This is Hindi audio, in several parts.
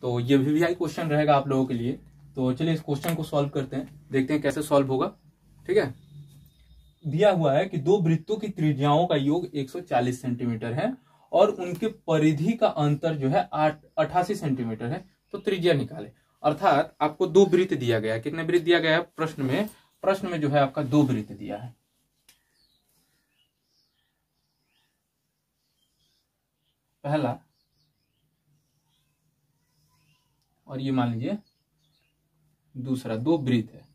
तो ये VVI क्वेश्चन रहेगा आप लोगों के लिए। तो चलिए इस क्वेश्चन को सॉल्व करते हैं, देखते हैं कैसे सॉल्व होगा। ठीक है, दिया हुआ है कि दो वृत्तों की त्रिज्याओं का योग 140 सेंटीमीटर है और उनके परिधि का अंतर जो है 88 सेंटीमीटर है। तो त्रिज्या निकाले। अर्थात आपको दो वृत्त दिया गया है। कितने वृत्त दिया गया है प्रश्न में जो है आपका दो वृत्त दिया है। पहला और ये मान लीजिए दूसरा, दो वृत्त है।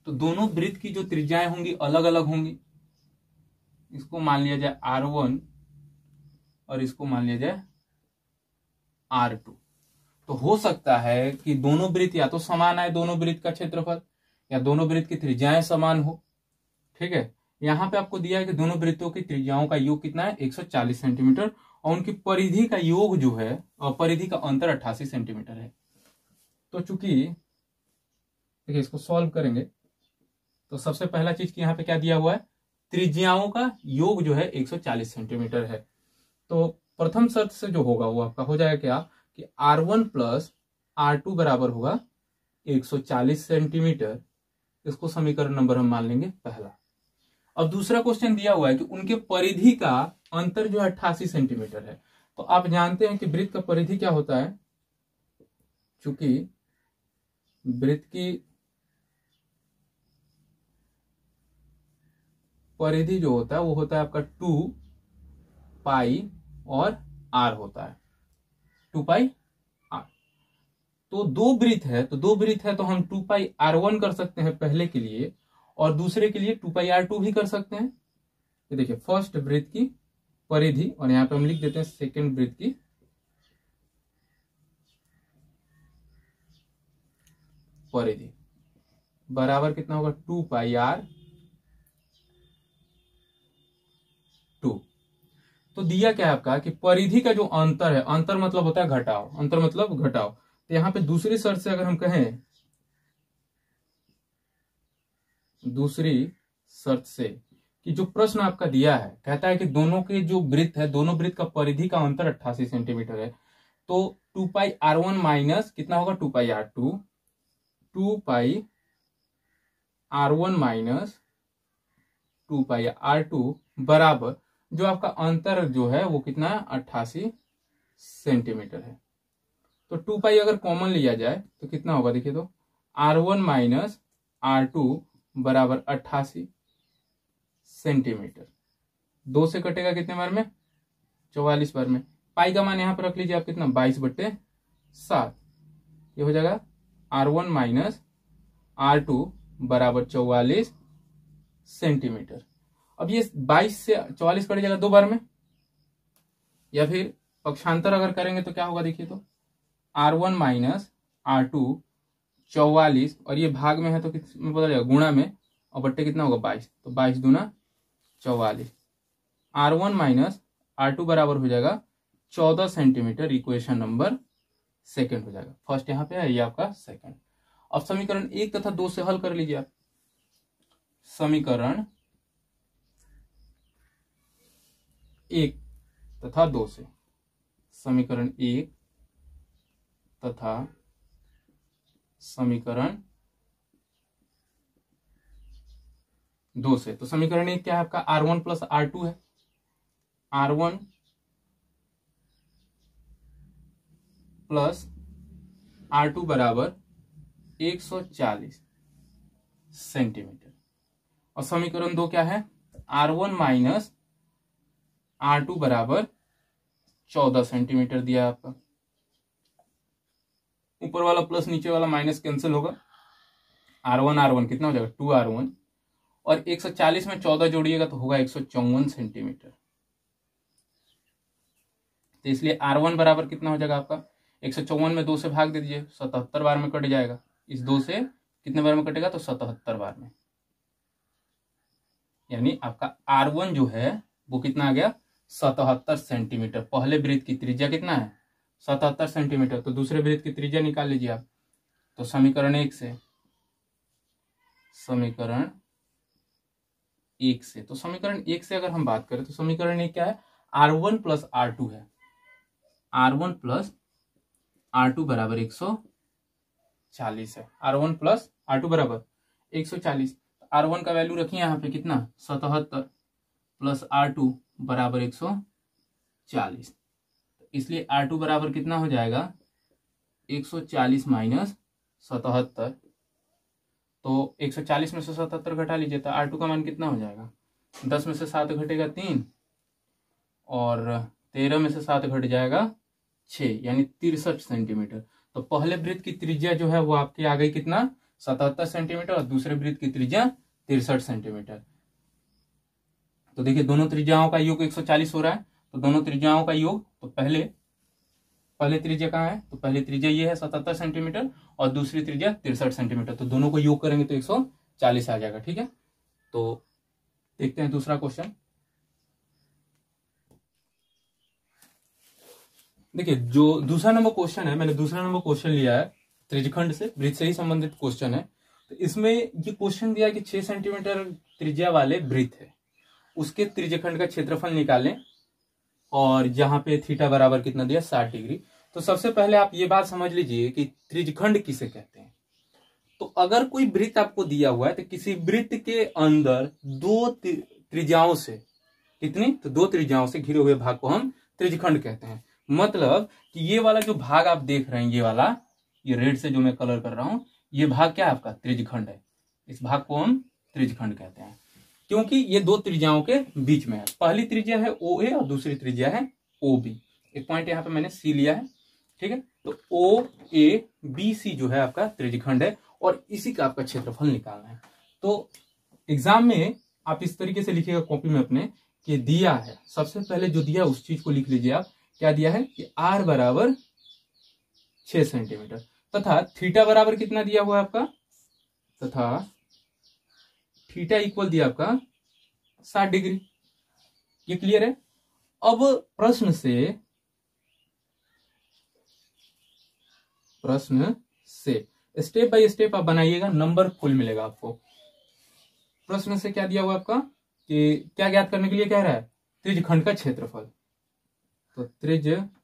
तो दोनों वृत्त की जो त्रिज्याएं होंगी अलग अलग होंगी। इसको मान लिया जाए R1 और इसको मान लिया जाए R2। तो हो सकता है कि दोनों वृत्त या तो समान आए, दोनों वृत्त का क्षेत्रफल, या दोनों वृत्त की त्रिज्याएं समान हो। ठीक है, यहां पे आपको दिया है कि दोनों वृत्तों की त्रिज्याओं का योग कितना है 140 सेंटीमीटर और उनकी परिधि का योग जो है परिधि का अंतर 88 सेंटीमीटर है। तो चूंकि देखिए इसको सॉल्व करेंगे तो सबसे पहला चीज कि यहाँ पे क्या दिया हुआ है, त्रिज्याओं का योग जो है 140 सेंटीमीटर है। तो प्रथम शर्त से जो होगा वो आपका हो जाएगा क्या कि R1 प्लस R2 बराबर होगा 140 सेंटीमीटर। इसको समीकरण नंबर हम मान लेंगे पहला। अब दूसरा क्वेश्चन दिया हुआ है कि उनके परिधि का अंतर जो है 88 सेंटीमीटर है। तो आप जानते हैं कि वृत्त का परिधि क्या होता है, चूंकि वृत्त की परिधि जो होता है वो होता है आपका 2 पाई और R होता है 2 पाई R। तो दो वृत्त है, तो हम 2 पाई R1 कर सकते हैं पहले के लिए, और दूसरे के लिए 2 पाई R2 भी कर सकते हैं। तो देखिए फर्स्ट वृत्त की परिधि, और यहां पे हम लिख देते हैं सेकेंड वृत्त की परिधि, बराबर कितना होगा 2 पाई R2। तो दिया क्या है आपका कि परिधि का जो अंतर है, अंतर मतलब होता है घटाव, अंतर मतलब घटाव। तो यहां पे दूसरी शर्त से अगर हम कहें, दूसरी शर्त से कि जो प्रश्न आपका दिया है कहता है कि दोनों के जो वृत्त है, दोनों वृत्त का परिधि का अंतर 88 सेंटीमीटर है। तो 2 पाई R1 माइनस कितना होगा 2 पाई R2, 2 पाई R1 माइनस 2 पाई R2 बराबर जो आपका अंतर जो है वो कितना है 88 सेंटीमीटर है। तो 2 पाई अगर कॉमन लिया जाए तो कितना होगा, देखिए तो R1 माइनस R2 बराबर 88 सेंटीमीटर। 2 से कटेगा कितने बार में 44 बार में। पाई का मान यहां पर रख लीजिए आप कितना 22/7। ये हो जाएगा R1 माइनस R2 बराबर 44 सेंटीमीटर। अब ये 22 से 44 कट जाएगा 2 बार में, या फिर पक्षांतर अगर करेंगे तो क्या होगा, देखिए तो R1 माइनस R2 44, और ये भाग में है तो कितने बदल जाएगा गुणा में, और बट्टे कितना होगा 22, तो 22 दूना 44। R1 माइनस R2 बराबर हो जाएगा 14 सेंटीमीटर। इक्वेशन नंबर सेकंड हो जाएगा। फर्स्ट यहाँ पे है, ये आपका सेकंड। अब समीकरण 1 तथा 2 से हल कर लीजिए आप। समीकरण 1 तथा 2 से, समीकरण 1 तथा समीकरण 2 से। तो समीकरण 1 क्या है आपका R1 प्लस R2 है। R1 प्लस R2 बराबर 140 सेंटीमीटर। और समीकरण 2 क्या है R1 माइनस R2 बराबर 14 सेंटीमीटर दिया है आपका। ऊपर वाला प्लस नीचे वाला माइनस कैंसिल होगा। R1 कितना हो जाएगा 2R1, और 140 में 14 जोड़िएगा तो होगा 154 सेंटीमीटर। तो इसलिए R1 बराबर कितना हो जाएगा आपका 154 में 2 से भाग दे दीजिए, 77 बार में कट जाएगा। इस 2 से कितने बार में कटेगा तो 77 बार में, यानी आपका R1 जो है वो कितना आ गया 77 सेंटीमीटर। पहले वृत्त की त्रिज्या कितना है 77 सेंटीमीटर। तो दूसरे वृत्त की त्रिज्या निकाल लीजिए आप। तो समीकरण 1 से, समीकरण 1 से, तो समीकरण 1 से अगर हम बात करें तो समीकरण 1 क्या है R1 प्लस R2 है। R1 प्लस R2 बराबर 140 है। R1 प्लस R2 बराबर 140। R1 का वैल्यू रखिए यहाँ पे कितना 77 प्लस R2 बराबर 140, इसलिए R2 बराबर कितना हो जाएगा 140 माइनस 77। तो 140 में से 77 घटा लीजिए तो R2 का मान कितना हो जाएगा 10 में से 7 घटेगा 3 और 13 में से 7 घट जाएगा 6 यानी 63 सेंटीमीटर। तो पहले वृत्त की त्रिज्या जो है वो आपकी आ गई कितना 77 सेंटीमीटर और दूसरे वृत्त की त्रिज्या 63 सेंटीमीटर। तो देखिए दोनों त्रिज्याओं का योग 140 हो रहा है, तो दोनों त्रिज्याओं का योग, तो पहले त्रिज्या कहाँ है, तो पहली त्रिज्या ये है 77 सेंटीमीटर और दूसरी त्रिज्या 63 सेंटीमीटर, तो दोनों को योग करेंगे तो 140 आ जाएगा। ठीक है, तो देखते हैं दूसरा क्वेश्चन। देखिए जो दूसरा नंबर क्वेश्चन है, मैंने दूसरा नंबर क्वेश्चन लिया है त्रिज्यखंड से, वृत्त से ही संबंधित क्वेश्चन है। तो इसमें ये क्वेश्चन दिया कि 6 सेंटीमीटर त्रिज्या वाले वृत्त है, उसके त्रिज्यखंड का क्षेत्रफल निकालें और जहां पे थीटा बराबर कितना दिया 60 डिग्री। तो सबसे पहले आप ये बात समझ लीजिए कि त्रिज्यखंड किसे कहते हैं। तो अगर कोई वृत्त आपको दिया हुआ है तो किसी वृत्त के अंदर दो त्रिज्याओं से, कितनी, तो दो त्रिज्याओं से घिरे हुए भाग को हम त्रिज्यखंड कहते हैं। मतलब कि ये वाला जो भाग आप देख रहे हैं, ये वाला, ये रेड से जो मैं कलर कर रहा हूं, ये भाग क्या है आपका त्रिज्यखंड है। इस भाग को हम त्रिज्यखंड कहते हैं क्योंकि ये दो त्रिज्याओं के बीच में है। पहली त्रिज्या है OA और दूसरी त्रिज्या है OB। एक पॉइंट यहाँ पे मैंने C लिया है, ठीक है। तो OABC जो है आपका त्रिज्यखंड है और इसी का आपका क्षेत्रफल निकालना है। तो एग्जाम में आप इस तरीके से लिखिएगा कॉपी में अपने कि दिया है, सबसे पहले जो दिया उस चीज को लिख लीजिए आप। क्या दिया है कि R बराबर 6 सेंटीमीटर तथा थीटा बराबर कितना दिया हुआ है आपका, तथा थीटा इक्वल दिया आपका 60 डिग्री। ये क्लियर है। अब प्रश्न से स्टेप बाय स्टेप आप बनाइएगा, नंबर फुल मिलेगा आपको। प्रश्न से क्या दिया हुआ आपका कि क्या ज्ञात करने के लिए कह रहा है, त्रिज्यखंड का क्षेत्रफल। तो त्रिज्यखंड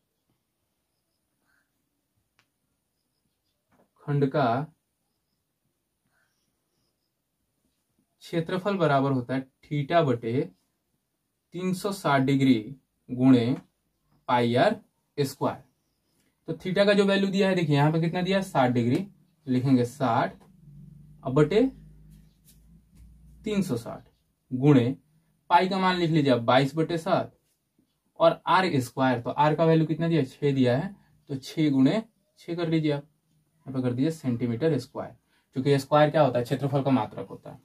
का क्षेत्रफल बराबर होता है थीटा बटे 360 डिग्री गुणे पाई आर स्क्वायर। तो थीटा का जो वैल्यू दिया है, देखिए यहां पे कितना दिया है 60 डिग्री, लिखेंगे 60 अब बटे 360 गुणे पाई का मान लिख लीजिए आप 22 बटे 7 और आर स्क्वायर। तो आर का वैल्यू कितना दिया 6 दिया है, तो 6 गुणे 6 कर लीजिए आप, यहाँ पे कर दीजिए सेंटीमीटर स्क्वायर, क्योंकि स्क्वायर क्या होता है क्षेत्रफल का मात्रक होता है।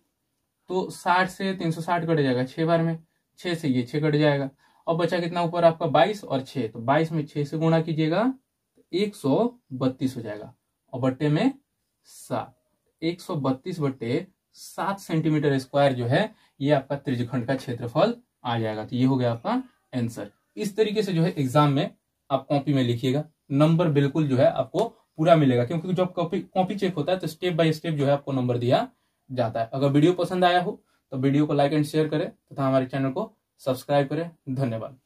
तो 60 से 360 कट जाएगा 6 बार में, 6 से ये 6 कट जाएगा। अब बचा कितना ऊपर आपका 22 और 6, तो 22 में 6 से गुणा कीजिएगा 132 हो जाएगा और बट्टे में 7, 132 बट्टे 7 सेंटीमीटर स्क्वायर जो है ये आपका त्रिज्यखंड का क्षेत्रफल आ जाएगा। तो ये हो गया आपका आंसर। इस तरीके से जो है एग्जाम में आप कॉपी में लिखिएगा, नंबर बिल्कुल जो है आपको पूरा मिलेगा, क्योंकि जब कॉपी चेक होता है तो स्टेप बाय स्टेप जो है आपको नंबर दिया जाता है। अगर वीडियो पसंद आया हो तो वीडियो को लाइक एंड शेयर करें तथा हमारे चैनल को सब्सक्राइब करें। धन्यवाद।